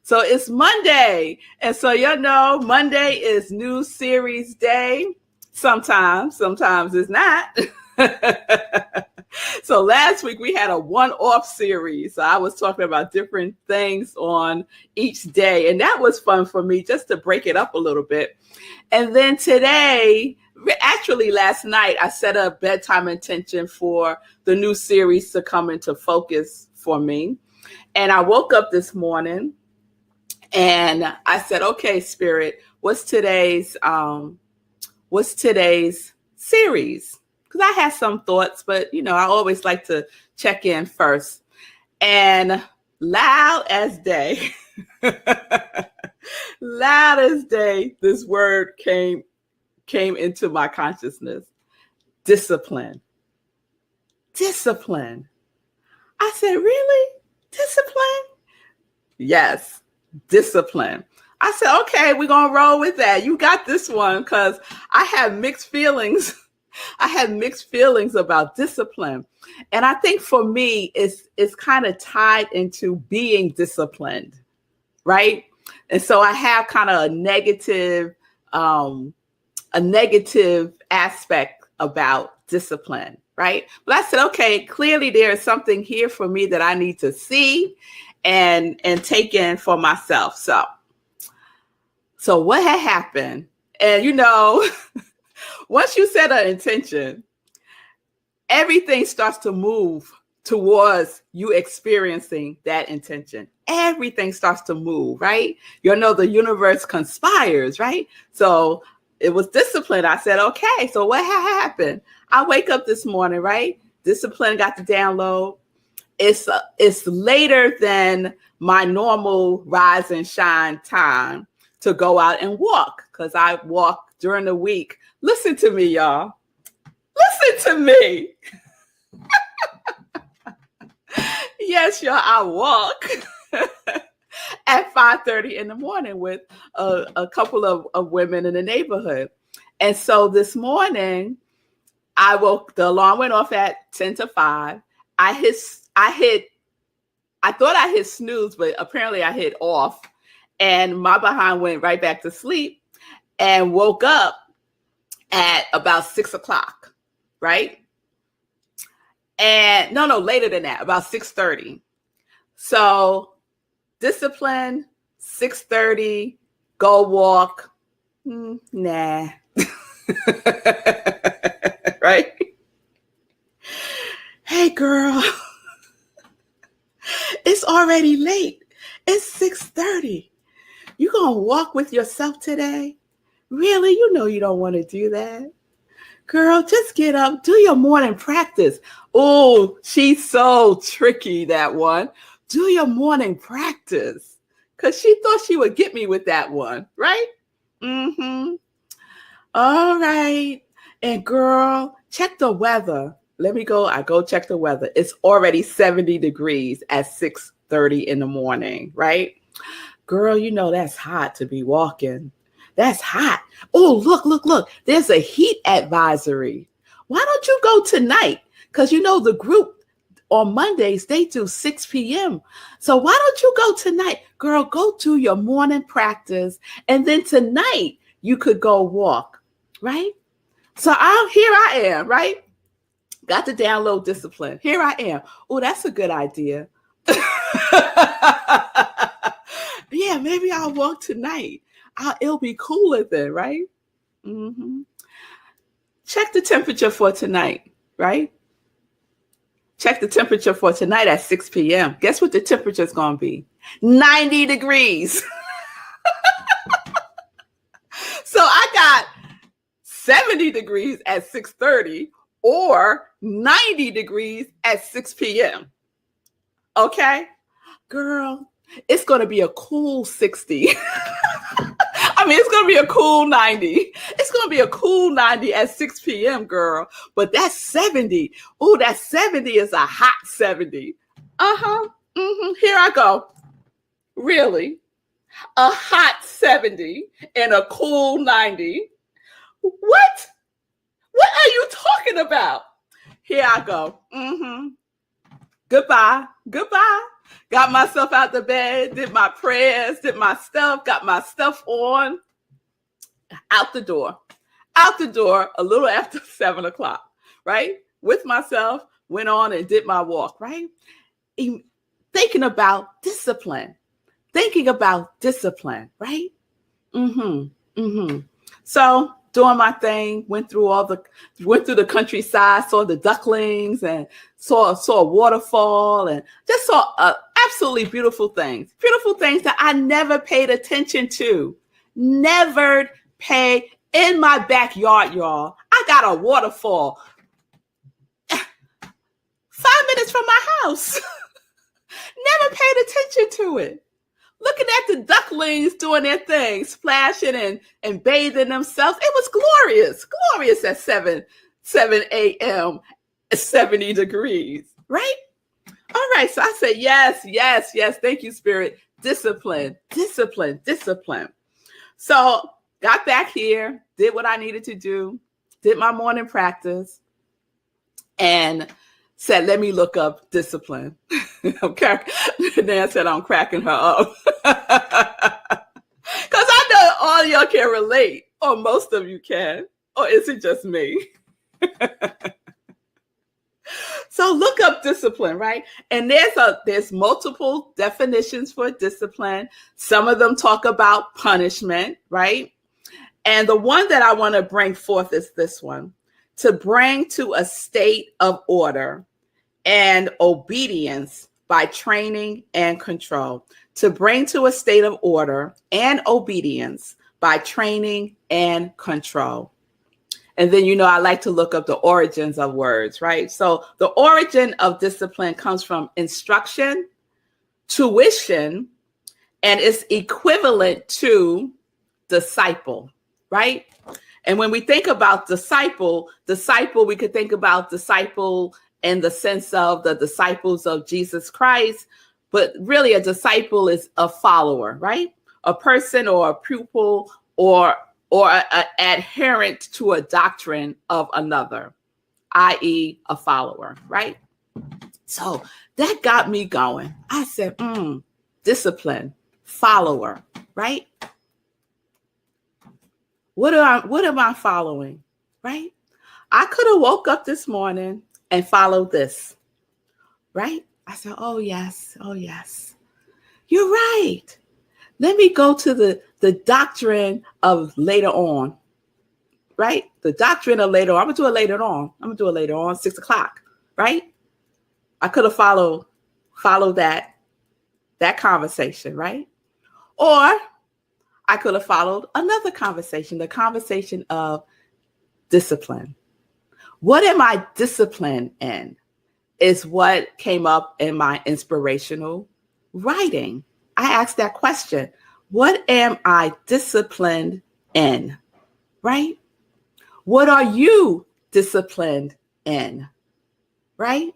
So it's Monday. And so, Monday is new series day. Sometimes it's not. So last week we had a one-off series. So I was talking about different things on each day. And that was fun for me just to break it up a little bit. And then today, actually last night, I set a bedtime intention for the new series to come into focus for me. And I woke up this morning and I said, okay, Spirit, what's today's series? Because I had some thoughts, but I always like to check in first. And loud as day, this word came into my consciousness. Discipline. I said, really? Discipline? Yes, discipline. I said, okay, we're going to roll with that. You got this one, because I have mixed feelings. I had mixed feelings about discipline. And I think for me, it's kind of tied into being disciplined, right? And so I have kind of a negative aspect about discipline, right? But I said, okay, clearly there is something here for me that I need to see and take in for myself. So what had happened? And once you set an intention, everything starts to move towards you experiencing that intention. Everything starts to move, right? The universe conspires, right? So it was discipline. I said, okay, so what happened? I wake up this morning, right? Discipline got the download. It's later than my normal rise and shine time to go out and walk, because I walk during the week. Listen to me, y'all. Listen to me. Yes, y'all, I walk at 5:30 in the morning with a couple of women in the neighborhood. And so this morning, the alarm went off at 10 to 5. I thought I hit snooze, but apparently I hit off. And my behind went right back to sleep and woke up at about 6 o'clock, right? And no, later than that, about 6:30. So discipline, 6:30, go walk. Nah. Right? Hey, girl. It's already late. It's 6:30. You gonna walk with yourself today? Really? You don't want to do that. Girl, just get up, do your morning practice. Oh, she's so tricky, that one. Do your morning practice. Because she thought she would get me with that one, right? Mm-hmm. All right. And girl, check the weather. I go check the weather. It's already 70 degrees at 6:30 in the morning, right? Girl, that's hot to be walking. That's hot. Oh, look. There's a heat advisory. Why don't you go tonight? Because the group on Mondays, they do 6 p.m. So why don't you go tonight? Girl, go do your morning practice. And then tonight you could go walk, right? So here I am, right? Got to download discipline. Here I am. Oh, that's a good idea. Yeah, maybe I'll walk tonight. It'll be cooler then, right? Mm-hmm. Check the temperature for tonight, right? Check the temperature for tonight at 6 p.m. Guess what the temperature is going to be? 90 degrees. So I got 70 degrees at 6:30 or 90 degrees at 6 p.m. Okay? Girl, it's going to be a cool 60. It's going to be a cool 90. It's going to be a cool 90 at 6 p.m., girl. But that's 70. Oh, that 70 is a hot 70. Uh-huh. Mm-hmm. Here I go. Really? A hot 70 and a cool 90? What? What are you talking about? Here I go. Mm-hmm. Goodbye. got myself out the bed, did my prayers, did my stuff, got my stuff on, out the door a little after 7:00, right? With myself, went on and did my walk, right? Thinking about discipline, right? So doing my thing, went through the countryside, saw the ducklings and saw a waterfall and just saw absolutely beautiful things that I never paid attention to. Never pay in my backyard, y'all. I got a waterfall 5 minutes from my house. Never paid attention to it. Looking at the ducklings doing their thing, splashing and bathing themselves. It was glorious at 7 a.m., 70 degrees, right? All right, so I said, yes. Thank you, Spirit. Discipline. So got back here, did what I needed to do, did my morning practice, and said, let me look up discipline. Okay. Nan said, I'm cracking her up. Because I know all y'all can relate, or most of you can. Or is it just me? So look up discipline, right? And there's multiple definitions for discipline. Some of them talk about punishment, right? And the one that I want to bring forth is this one: to bring to a state of order and obedience by training and control. To bring to a state of order and obedience by training and control. And then, I like to look up the origins of words, right? So the origin of discipline comes from instruction, tuition, and it's equivalent to disciple, right? And when we think about disciple, we could think about disciple in the sense of the disciples of Jesus Christ, but really a disciple is a follower, right? A person or a pupil or an adherent to a doctrine of another, i.e. a follower, right? So that got me going. I said, discipline, follower, right? What am I following, right? I could have woke up this morning and followed this, right? I said, oh yes. You're right. Let me go to the doctrine of later on, right? The doctrine of later on. I'm going to do it later on. 6:00, right? I could have followed that conversation, right? Or I could have followed another conversation, the conversation of discipline. What am I disciplined in is what came up in my inspirational writing. I asked that question. What am I disciplined in? Right? What are you disciplined in? Right?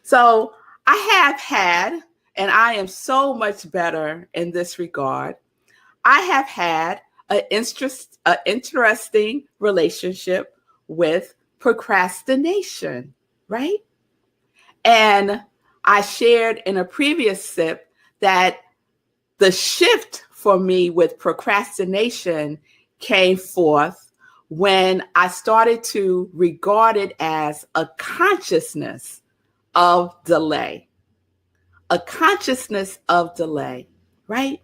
So I have had, and I am so much better in this regard, I have had an interesting relationship with procrastination, right? And I shared in a previous sip that the shift for me with procrastination came forth when I started to regard it as a consciousness of delay. A consciousness of delay, right?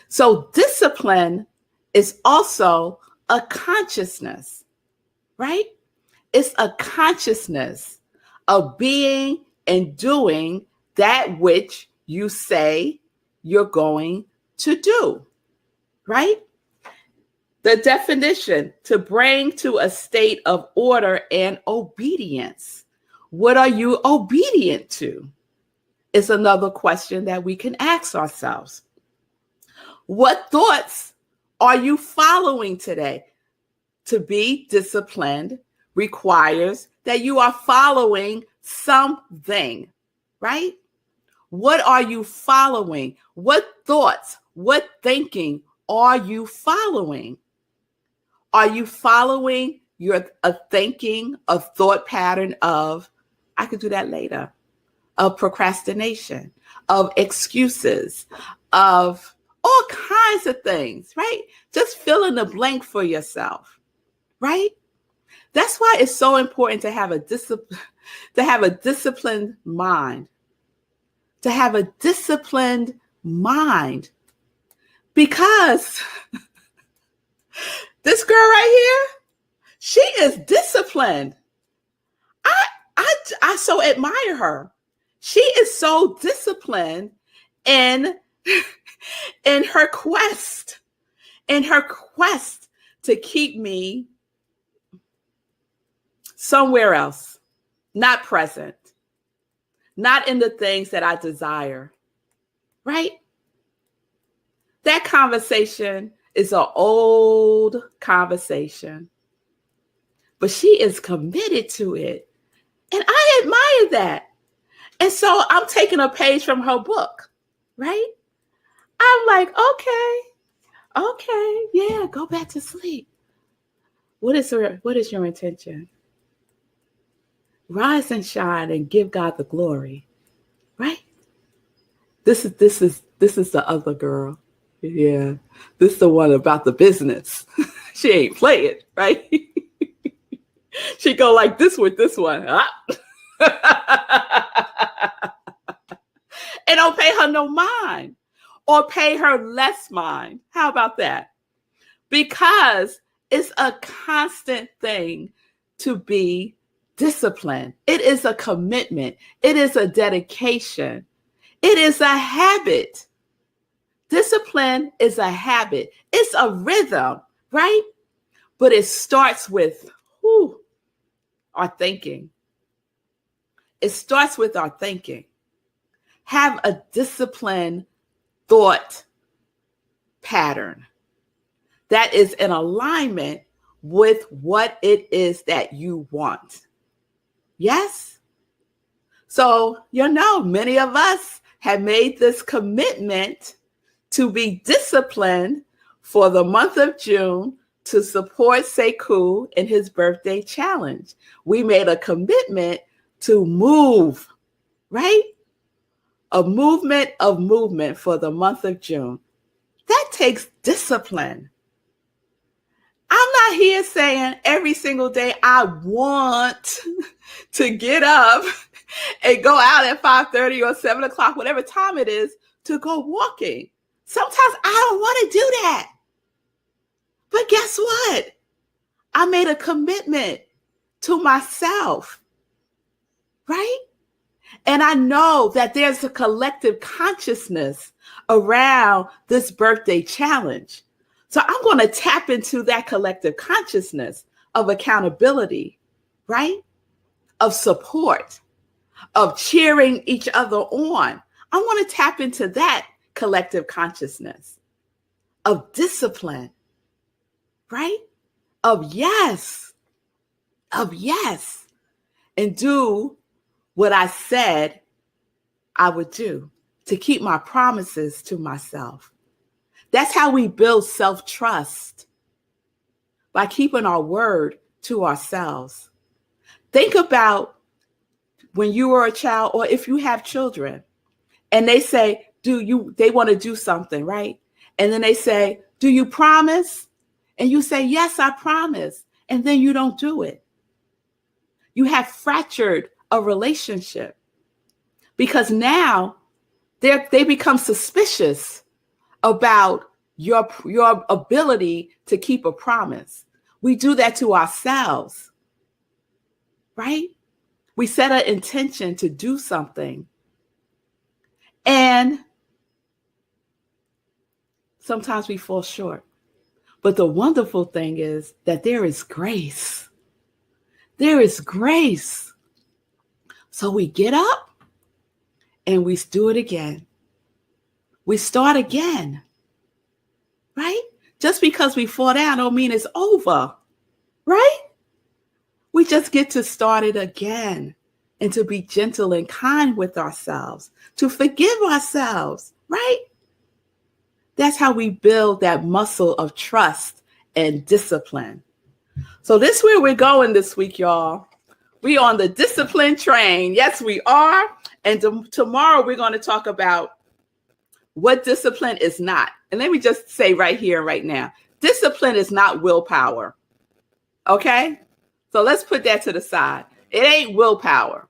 So discipline is also a consciousness, right? It's a consciousness of being and doing that which you say you're going to do, right? The definition: to bring to a state of order and obedience. What are you obedient to? Is another question that we can ask ourselves. What thoughts are you following today? To be disciplined requires that you are following something, right? What are you following? What thoughts, what thinking are you following? Are you following a thought pattern of, I could do that later? of procrastination, of excuses, of all kinds of things, right? Just fill in the blank for yourself, right? That's why it's so important to have a disciplined mind, because this girl right here, she is disciplined. I so admire her. She is so disciplined in her quest, to keep me somewhere else, not present, not in the things that I desire, right? That conversation is an old conversation, but she is committed to it. And I admire that. And so I'm taking a page from her book, right? I'm like, okay, yeah, go back to sleep. What is your intention? Rise and shine and give God the glory, right? This is the other girl. Yeah, this is the one about the business. She ain't play it, right? She go like this with this one. And don't pay her no mind, or pay her less mind. How about that? Because it's a constant thing to be disciplined. It is a commitment. It is a dedication. It is a habit. Discipline is a habit. It's a rhythm, right? But it starts with our thinking. It starts with our thinking. Have a disciplined thought pattern that is in alignment with what it is that you want. Yes? So, many of us have made this commitment to be disciplined for the month of June to support Sekou in his birthday challenge. We made a commitment to move, right? A movement of movement for the month of June. That takes discipline. I'm not here saying every single day I want to get up and go out at 5:30 or 7 o'clock, whatever time it is, to go walking. Sometimes I don't want to do that. But guess what? I made a commitment to myself, right? And I know that there's a collective consciousness around this birthday challenge. So I'm going to tap into that collective consciousness of accountability, right? Of support, of cheering each other on. I want to tap into that collective consciousness of discipline, right? Of yes, and do what I said I would do, to keep my promises to myself. That's how we build self-trust, by keeping our word to ourselves. Think about when you were a child, or if you have children, and they say, they want to do something, right? And then they say, do you promise? And you say, yes, I promise. And then you don't do it. You have fractured a relationship, because now they become suspicious about your ability to keep a promise. We do that to ourselves, right? We set an intention to do something, and sometimes we fall short. But the wonderful thing is that there is grace. There is grace. So we get up and we do it again. We start again, right? Just because we fall down don't mean it's over, right? We just get to start it again, and to be gentle and kind with ourselves, to forgive ourselves, right? That's how we build that muscle of trust and discipline. So this is where we're going this week, y'all. We on the discipline train. Yes, we are. And tomorrow we're going to talk about what discipline is not. And let me just say right here, right now, discipline is not willpower. Okay? So let's put that to the side. It ain't willpower.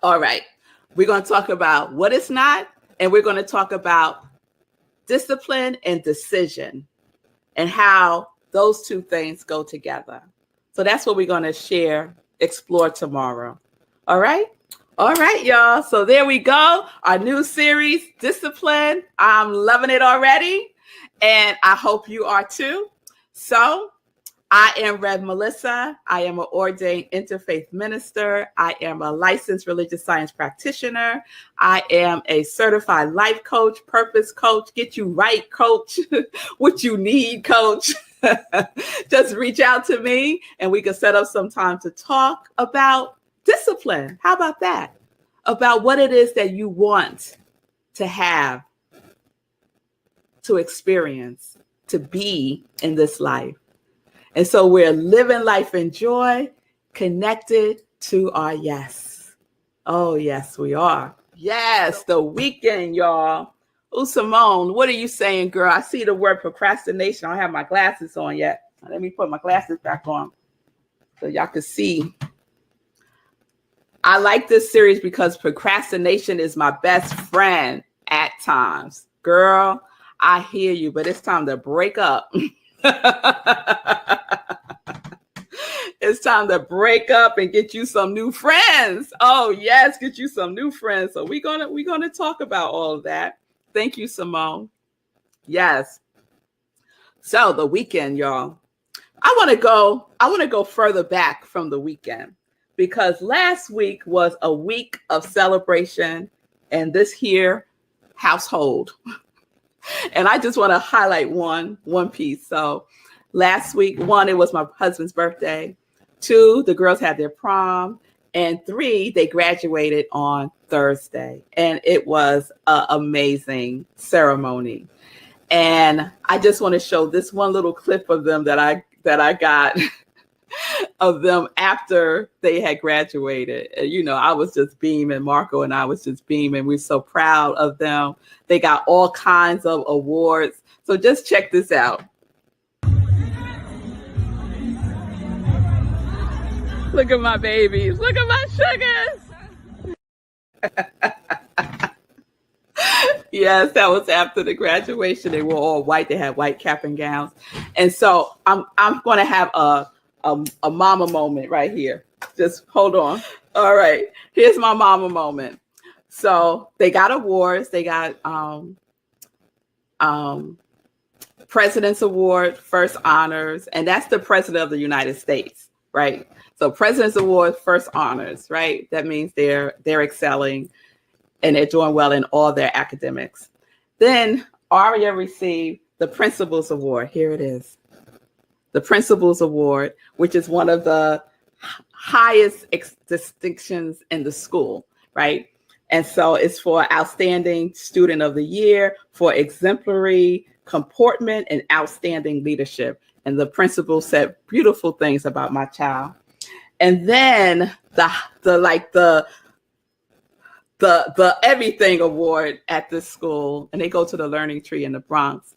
All right. We're going to talk about what it's not, and we're going to talk about discipline and decision and how those two things go together. So that's what we're going to explore tomorrow. All right. All right, y'all. So there we go. Our new series, Discipline. I'm loving it already. And I hope you are too. So I am Rev Melissa. I am an ordained interfaith minister. I am a licensed religious science practitioner. I am a certified life coach, purpose coach, get you right coach, what you need coach. Just reach out to me and we can set up some time to talk about discipline. How about that? About what it is that you want to have, to experience, to be in this life. And so we're living life in joy, connected to our yes. Oh, yes, we are. Yes, the weekend, y'all. Oh, Simone, what are you saying, girl? I see the word procrastination. I don't have my glasses on yet. Let me put my glasses back on so y'all can see. I like this series because procrastination is my best friend at times. Girl, I hear you, but it's time to break up. It's time to break up and get you some new friends. Oh, yes, get you some new friends. So we're gonna talk about all of that. Thank you, Simone. Yes. So the weekend, y'all. I want to go further back from the weekend because last week was a week of celebration in this here household. And I just want to highlight one piece. So last week, 1, it was my husband's birthday. 2, the girls had their prom. And 3, they graduated on Thursday. And it was an amazing ceremony. And I just want to show this one little clip of them that I got of them after they had graduated. And, I was just beaming. Marco and I was just beaming. We're so proud of them. They got all kinds of awards. So just check this out. Look at my babies. Look at my sugars. Yes, that was after the graduation. They were all white. They had white cap and gowns. And so I'm going to have a mama moment right here. Just hold on. All right. Here's my mama moment. So they got awards. They got President's Award, First Honors, and that's the President of the United States, right? So President's Award, First Honors, right? That means they're excelling and they're doing well in all their academics. Then Aria received the Principal's Award. Here it is. The Principal's Award, which is one of the highest distinctions in the school, right? And so it's for Outstanding Student of the Year, for exemplary comportment and outstanding leadership. And the principal said beautiful things about my child. And then the everything award at this school, and they go to the Learning Tree in the Bronx,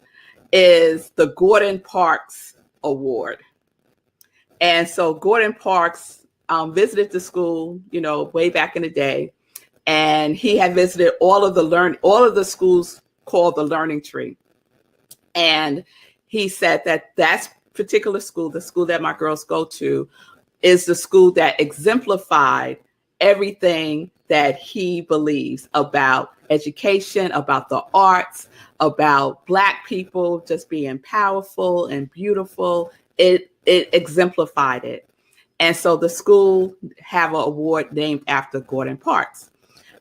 is the Gordon Parks Award. And so Gordon Parks visited the school, way back in the day, and he had visited all of the schools called the Learning Tree. And he said that particular school, the school that my girls go to, is the school that exemplified everything that he believes about education, about the arts, about Black people just being powerful and beautiful. It exemplified it. And so the school have an award named after Gordon Parks.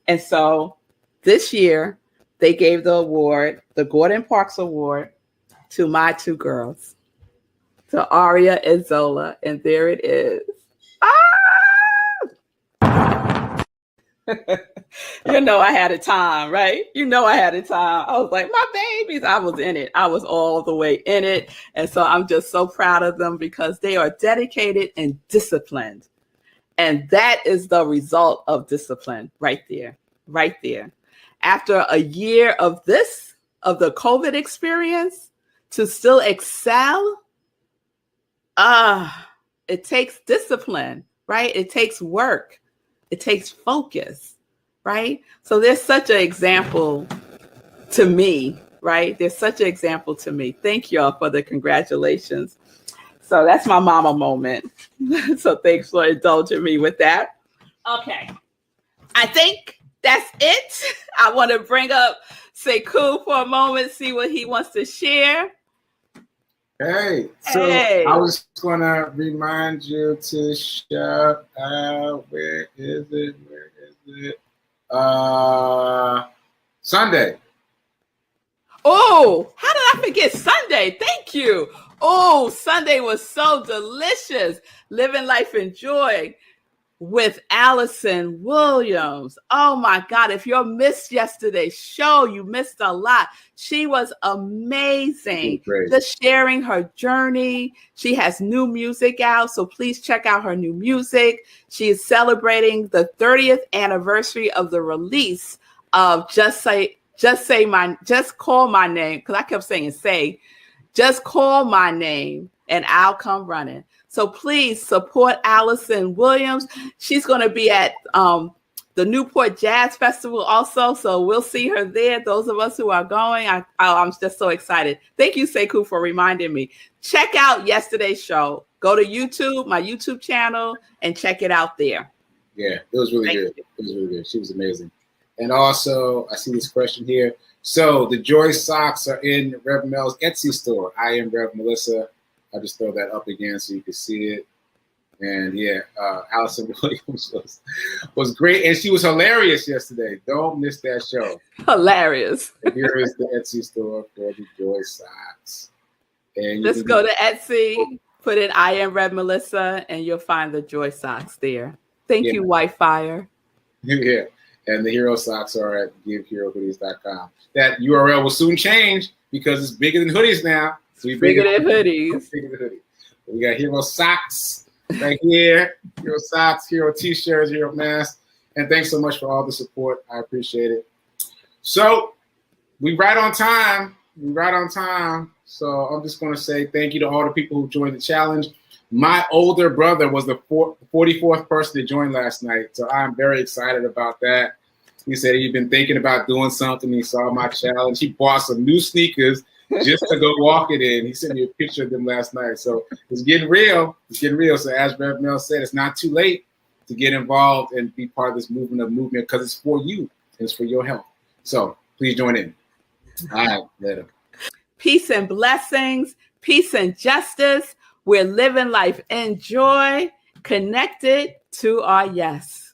And so this year they gave the award, the Gordon Parks Award, to my 2 girls, to Aria and Zola. And there it is. I had a time, right? I had a time. I was like, my babies, I was in it. I was all the way in it. And so I'm just so proud of them because they are dedicated and disciplined. And that is the result of discipline right there, right there. After a year of the COVID experience, to still excel, it takes discipline, right? It takes work. It takes focus, right? So there's such an example to me, right? There's such an example to me. Thank y'all for the congratulations. So that's my mama moment. So thanks for indulging me with that. Okay. I think that's it. I want to bring up Sekou for a moment, see what he wants to share. Hey, so I was going to remind you to shout out, where is it? Sunday. Oh, how did I forget Sunday? Thank you. Oh, Sunday was so delicious. Living Life in Joy with Allison Williams. Oh my God. If you missed yesterday's show, you missed a lot. She was amazing. Just sharing her journey. She has new music out, so please check out her new music. She is celebrating the 30th anniversary of the release of Just Call My Name, because I kept saying just call my name and I'll come running. So please support Allison Williams. She's going to be at the Newport Jazz Festival also. So we'll see her there. Those of us who are going, I'm just so excited. Thank you, Sekou, for reminding me. Check out yesterday's show. Go to YouTube, my YouTube channel, and check it out there. Yeah, it was really good. It was really good. She was amazing. And also, I see this question here. So the Joy socks are in Rev Mel's Etsy store. I am Rev Melissa. I'll just throw that up again so you can see it. And yeah, Allison Williams was great. And she was hilarious yesterday. Don't miss that show. Hilarious. And here is the Etsy store for the Joy socks. And let's go to Etsy, put in I am Rev Melissa, and you'll find the Joy socks there. Thank you, Whitefire. Yeah. And the Hero socks are at giveherohoodies.com. That URL will soon change because it's bigger than hoodies now. So bigger than hoodies. We got Hero socks right here. Hero socks, Hero t-shirts, Hero masks. And thanks so much for all the support. I appreciate it. So we right on time. So I'm just going to say thank you to all the people who joined the challenge. My older brother was the 44th person to join last night, so I'm very excited about that. He said he'd been thinking about doing something. He saw my challenge. He bought some new sneakers just to go walk it in. He sent me a picture of them last night. So it's getting real. So as Rev Mel said, it's not too late to get involved and be part of this movement because it's for you and it's for your health. So please join in. All right, later. Peace and blessings, peace and justice. We're living life in joy, connected to our yes.